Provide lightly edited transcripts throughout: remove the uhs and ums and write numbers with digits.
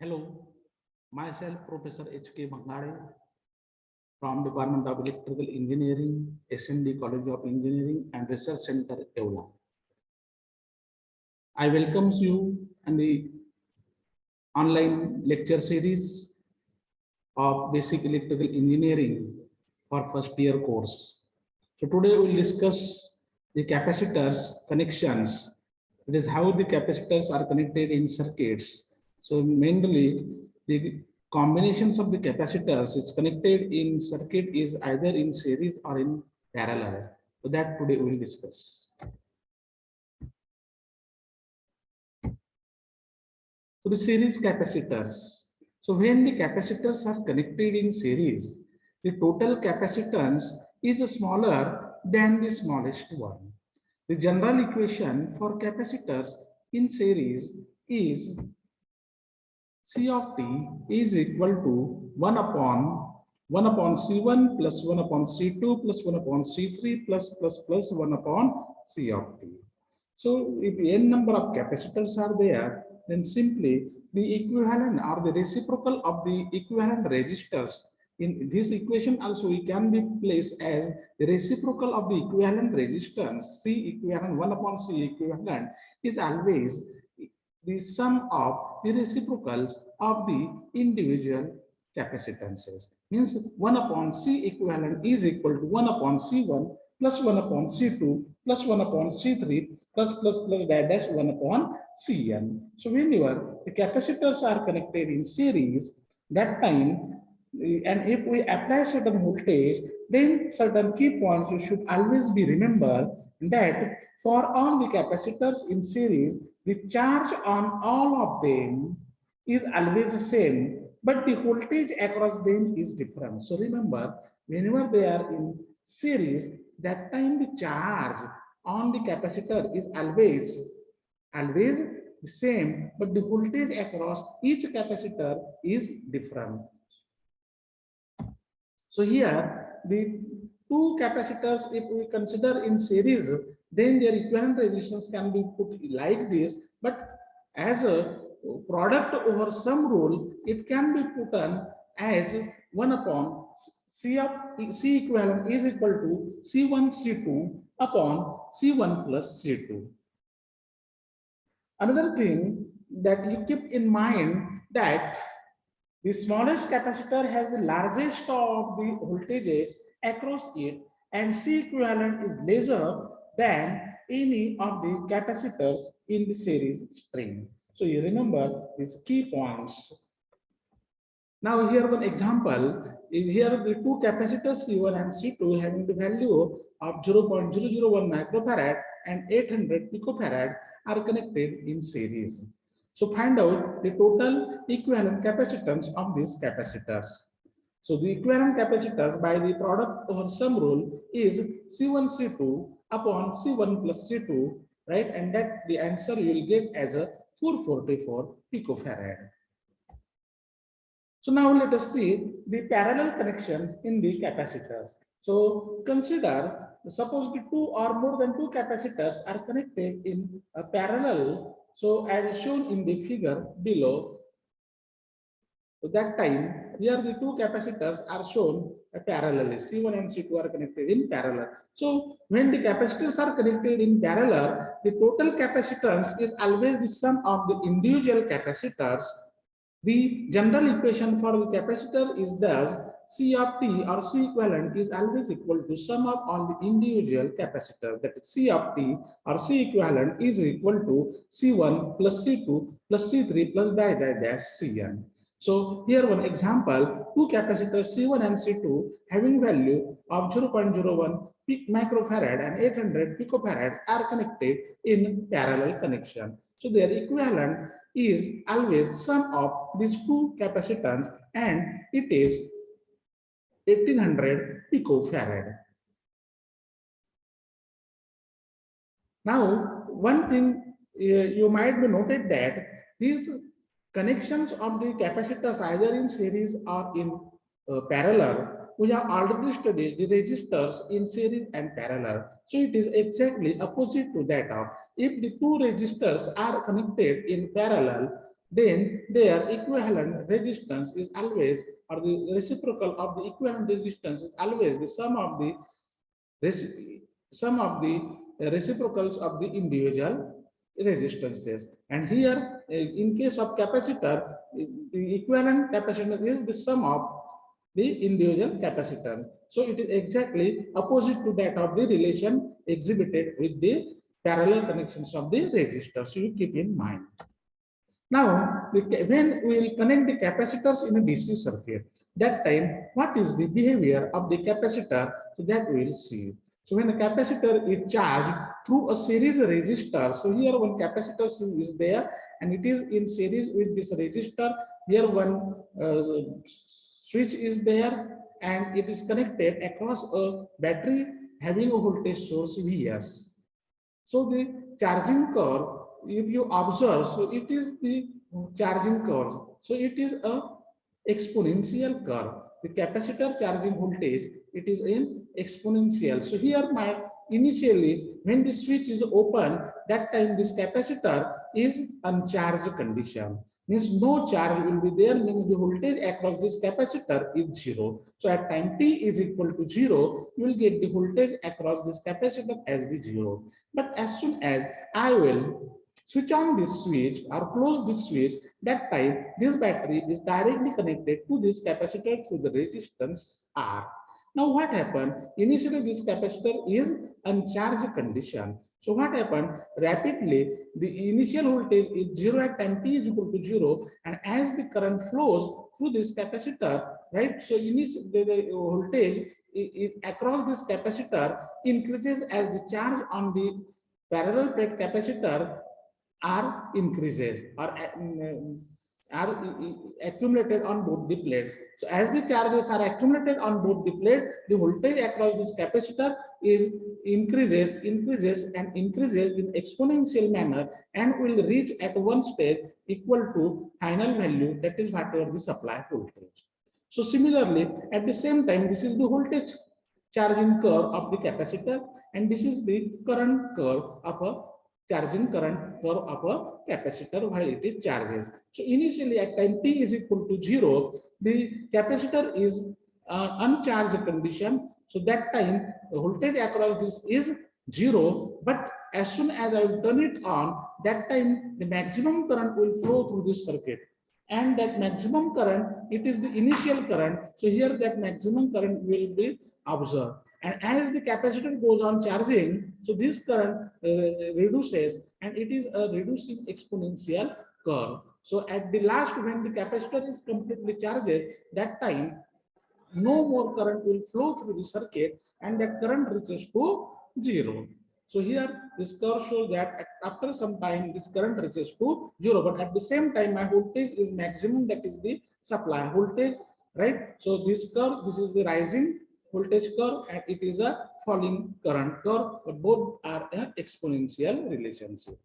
Hello, myself Professor H.K. Bangade from Department of Electrical Engineering, SND College of Engineering and Research Center, Evla. I welcome you and the online lecture series of Basic Electrical Engineering for first year course. So today we will discuss the capacitors connections. It is how the capacitors are connected in circuits. So mainly the combinations of the capacitors is connected in circuit is either in series or in parallel. So that today we will discuss. So the series capacitors. So when the capacitors are connected in series, the total capacitance is smaller than the smallest one. The general equation for capacitors in series is C of t is equal to 1 upon C1 plus 1 upon C2 plus 1 upon C3 plus 1 upon C of t. So if n number of capacitors are there, then simply the equivalent or the reciprocal of the equivalent resistors in this equation also we can be placed as the reciprocal of the equivalent resistance C equivalent 1 upon C equivalent is always the sum of the reciprocals of the individual capacitances. Means 1 upon C equivalent is equal to 1 upon C1 plus 1 upon C2 plus 1 upon C3 plus dash 1 upon Cn. So whenever the capacitors are connected in series, that time, and if we apply certain voltage, then certain key points you should always be remembered that for all the capacitors in series, the charge on all of them is always the same, but the voltage across them is different. So remember, whenever they are in series, that time the charge on the capacitor is always the same, but the voltage across each capacitor is different. So here the two capacitors, if we consider in series, then their equivalent resistance can be put like this, but as a product over some rule, it can be put on as 1 upon C of C equivalent is equal to C1 C2 upon C1 plus C2. Another thing that you keep in mind that the smallest capacitor has the largest of the voltages across it, and C equivalent is lesser than any of the capacitors in the series string. So you remember these key points. Now here one example is here the two capacitors C1 and C2 having the value of 0.001 microfarad and 800 picofarad are connected in series. So find out the total equivalent capacitance of these capacitors. So the equivalent capacitors by the product over sum rule is C1 C2 upon C1 plus C2, right? And that the answer you will get as a 444 picofarad. So now let us see the parallel connections in the capacitors. So consider, suppose the two or more than two capacitors are connected in a parallel. So as shown in the figure below, so that time here the two capacitors are shown parallelly. C1 and C2 are connected in parallel. So when the capacitors are connected in parallel, the total capacitance is always the sum of the individual capacitors. The general equation for the capacitor is thus C of t or C equivalent is always equal to sum of all the individual capacitors. That is C of t or C equivalent is equal to C1 plus C2 plus C3 plus dash Cn. So here one example, two capacitors C1 and C2 having value of 0.01 microfarad and 800 picofarads are connected in parallel connection. So their equivalent is always sum of these two capacitance and it is 1800 picofarad. Now, one thing you might be noted that these connections of the capacitors either in series or in parallel, we have already studied the resistors in series and parallel. So it is exactly opposite to that of if the two resistors are connected in parallel, then their equivalent resistance is always, or the reciprocal of the equivalent resistance is always the sum of the reciprocals of the individual resistances. And here, in case of capacitor, the equivalent capacitance is the sum of the individual capacitance. So it is exactly opposite to that of the relation exhibited with the parallel connections of the resistors. So you keep in mind. Now, when we will connect the capacitors in a DC circuit, that time, what is the behavior of the capacitor? So that we will see. So when the capacitor is charged through a series resistor, so here one capacitor is there and it is in series with this resistor. Here one switch is there and it is connected across a battery having a voltage source Vs. So the charging curve, if you observe, so it is the charging curve. So it is a exponential curve. The capacitor charging voltage, it is in exponential. So here my initially when the switch is open, that time this capacitor is uncharged condition. Means no charge will be there, means the voltage across this capacitor is zero. So at time t is equal to 0, you will get the voltage across this capacitor as the 0. But as soon as I will switch on this switch or close this switch, that time this battery is directly connected to this capacitor through the resistance R. Now what happened? Initially this capacitor is uncharged condition. So what happened? Rapidly the initial voltage is 0 at time t is equal to 0, and as the current flows through this capacitor, right? So the voltage across this capacitor increases as the charge on the parallel plate capacitor are increases or are accumulated on both the plates. So as the charges are accumulated on both the plate, the voltage across this capacitor is increases and increases in exponential manner and will reach at one stage equal to final value, that is whatever the supply voltage. So similarly, at the same time, this is the voltage charging curve of the capacitor and this is the current curve of a charging current curve of a capacitor while it is charges. So initially at time t is equal to 0, the capacitor is uncharged condition. So that time the voltage across this is 0, but as soon as I will turn it on, that time the maximum current will flow through this circuit. And that maximum current, it is the initial current. So here that maximum current will be observed. And as the capacitor goes on charging, so this current reduces and it is a reducing exponential curve. So at the last, when the capacitor is completely charged, that time no more current will flow through the circuit and that current reaches to 0. So here this curve shows that after some time this current reaches to 0, but at the same time my voltage is maximum, that is the supply voltage, right? So this curve, this is the rising voltage curve and it is a falling current curve, but both are an exponential relationship.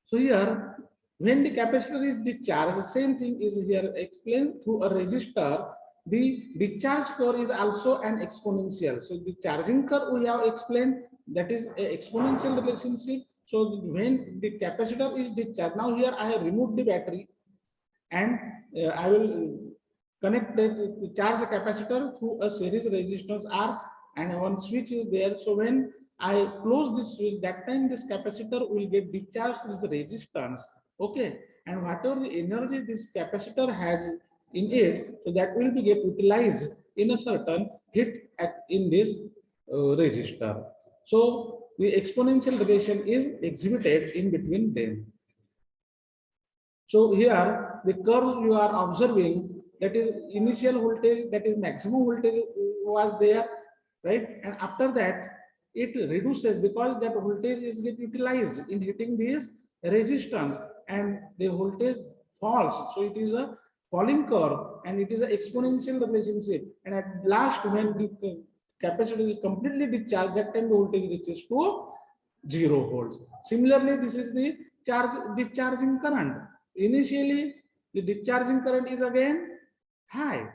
So here when the capacitor is discharged, the same thing is here explained through a resistor. The discharge curve is also an exponential. So the charging curve we have explained, that is an exponential relationship. So when the capacitor is discharged, now here I have removed the battery and I will connect the charge capacitor through a series resistance R and one switch is there. So when I close this switch, that time this capacitor will get discharged to this resistance. Okay, and whatever the energy this capacitor has in it, so that will be get utilized in a certain hit in this resistor. So the exponential relation is exhibited in between them. So here the curve you are observing, that is initial voltage, that is maximum voltage was there, right? And after that it reduces because that voltage is get utilized in hitting this resistance and the voltage falls. So it is a falling curve and it is an exponential relationship. And at last when the capacitor is completely discharged, that time the voltage reaches to 0 volts. Similarly, this is the discharging current. Initially, the discharging current is again high,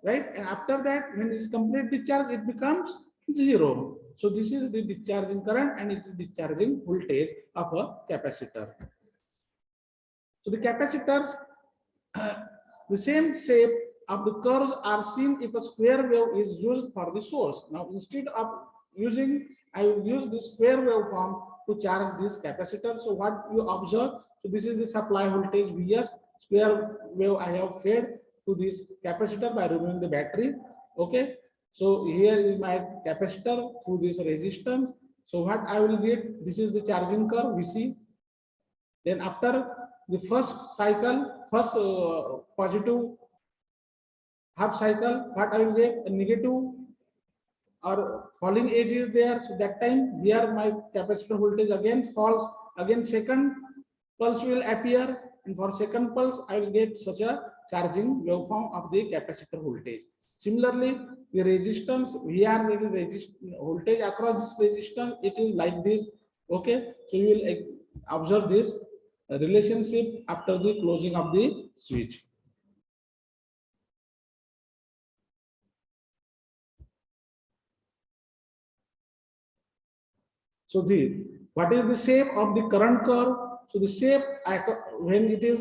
right? And after that, when it's complete discharge, it becomes 0. So this is the discharging current and it's discharging voltage of a capacitor. So the capacitors, the same shape of the curves are seen if a square wave is used for the source. Now instead of using, I will use the square waveform to charge this capacitor. So what you observe, so this is the supply voltage Vs, square wave I have fed to this capacitor by removing the battery. Okay, so here is my capacitor through this resistance. So what I will get, this is the charging curve Vc. Then after the first cycle, first positive half cycle, what I will get, a negative or falling edge is there. So that time here my capacitor voltage again falls. Again second pulse will appear, and for second pulse I will get such a charging waveform of the capacitor voltage. Similarly, the resistance VR resist voltage across this resistance, it is like this. Okay, so you will observe this relationship after the closing of the switch. So what is the shape of the current curve? So the shape when it is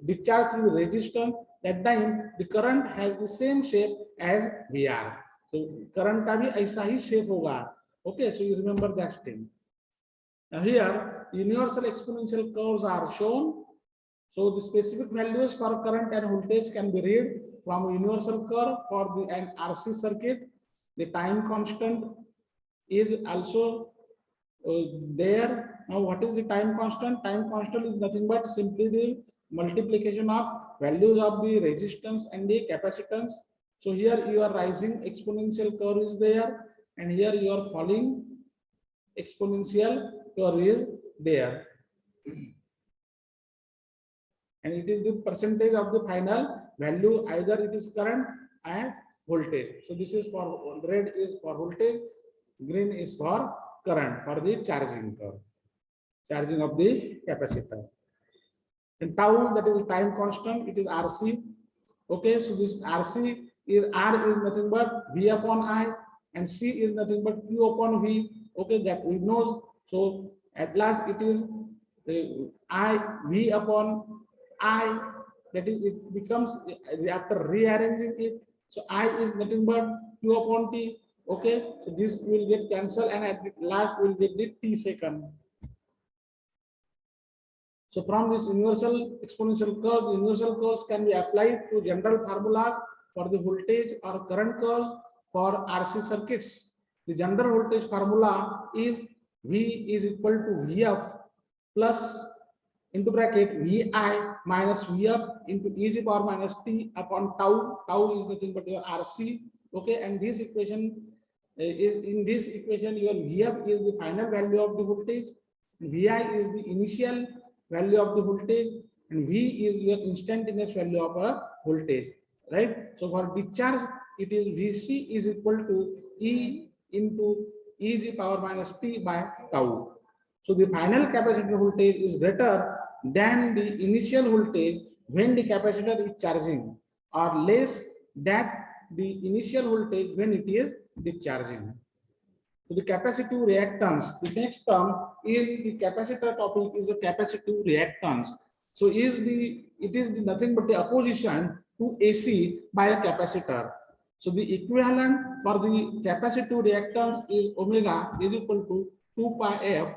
discharged through resistance, that time the current has the same shape as VR. So current का भी ऐसा ही shape होगा. Okay, so you remember that thing. Now here universal exponential curves are shown. So the specific values for current and voltage can be read from a universal curve for an RC circuit. The time constant is also there. Now what is the time constant? Time constant is nothing but simply the multiplication of values of the resistance and the capacitance. So here your rising exponential curve is there, and here your falling exponential curve is there, and it is the percentage of the final value, either it is current and voltage. So this is for red is for voltage, green is for current for the charging curve, charging of the capacitor. And tau, that is time constant, it is RC. Okay, so this RC is R is nothing but V upon I, and C is nothing but Q upon V. Okay, that we know. So at last it is I V upon I, that is it becomes after rearranging it. So I is nothing but Q upon T. Okay, so this will get cancelled, and at last we will get the T second. So from this universal exponential curve, the universal curves can be applied to general formulas for the voltage or current curves for RC circuits. The general voltage formula is V is equal to Vf plus into bracket Vi minus Vf into e to the power minus t upon tau. Tau is nothing but your RC. Okay, and this equation is in this equation your Vf is the final value of the voltage, Vi is the initial value of the voltage, and V is your instantaneous value of a voltage, right? So for discharge, it is Vc is equal to E into e to the power minus t by tau. So the final capacitor voltage is greater than the initial voltage when the capacitor is charging, or less than the initial voltage when it is discharging. So the capacitive reactance, the next term in the capacitor topic is the capacitive reactance. So it is nothing but the opposition to AC by a capacitor. So the equivalent for the capacitive reactance is omega is equal to 2 pi f.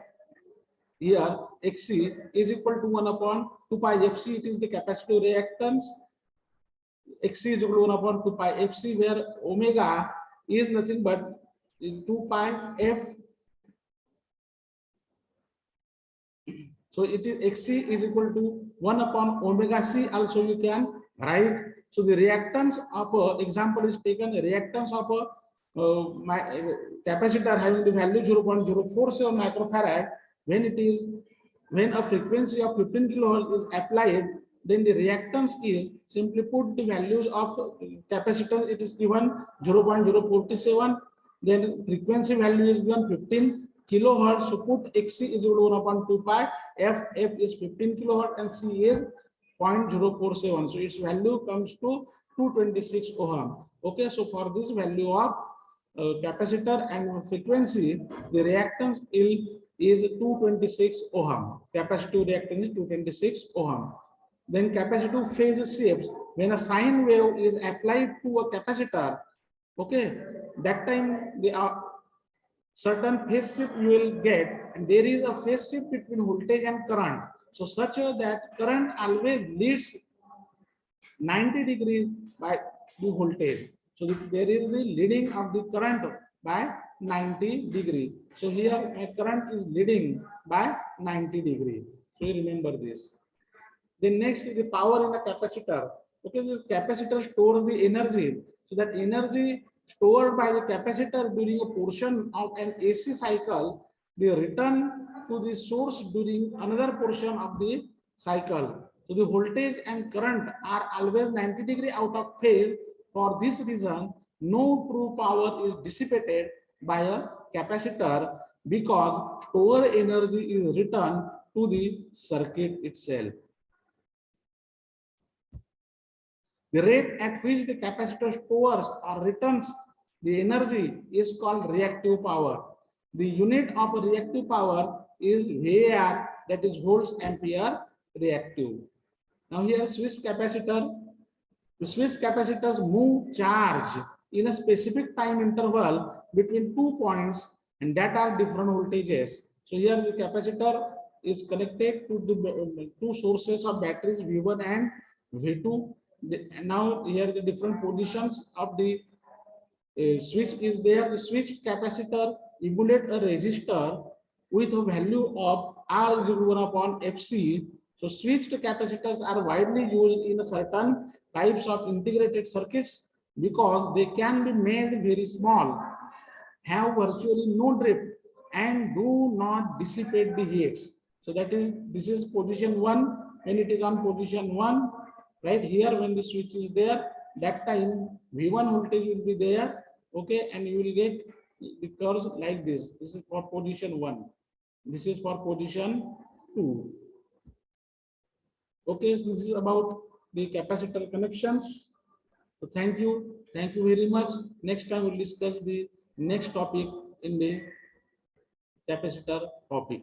Here Xc is equal to 1 upon 2 pi Fc. It is the capacitive reactance. Xc is equal to 1 upon 2 pi Fc, where omega is nothing but 2 pi f. So it is Xc is equal to 1 upon omega c. Also you can write. So the reactance of example is taken, reactance of my capacitor having the value 0.047 microfarad. When a frequency of 15 kilohertz is applied, then the reactance is simply put the values of capacitance, it is given 0.047. Then frequency value is given 15 kilohertz. So put Xc is equal to 1 upon 2 pi f. F is 15 kilohertz and C is 0.047. So its value comes to 226 ohm. Okay, so for this value of capacitor and frequency, the reactance is 226 ohm. Capacitive reactance is 226 ohm. Then capacitive phase shifts. When a sine wave is applied to a capacitor, okay, that time the certain phase shift you will get, and there is a phase shift between voltage and current. So such that current always leads 90 degrees by the voltage. So there is the leading of the current by 90 degree. So here my current is leading by 90 degree. So you remember this. Then next is the power in the capacitor. Okay, this capacitor stores the energy. So that energy stored by the capacitor during a portion of an AC cycle, they return to the source during another portion of the cycle. So the voltage and current are always 90 degree out of phase. For this reason, no true power is dissipated by a capacitor because stored energy is returned to the circuit itself. The rate at which the capacitor stores or returns the energy is called reactive power. The unit of reactive power is VAR, that is volts ampere reactive. Now here switch capacitor. The switch capacitors move charge in a specific time interval between 2 points and that are different voltages. So here the capacitor is connected to the two sources of batteries V1 and V2. And now here the different positions of the switch is there. The switch capacitor emulate a resistor with a value of R is equal upon FC. So switched capacitors are widely used in certain types of integrated circuits because they can be made very small, have virtually no drift, and do not dissipate the heats. So that is, this is position 1. When it is on position 1, right here, when the switch is there, that time V1 voltage will be there, okay, and you will get the curves like this. This is for position 1. This is for position 2. Okay, so this is about the capacitor connections. So thank you very much. Next time we'll discuss the next topic in the capacitor topic.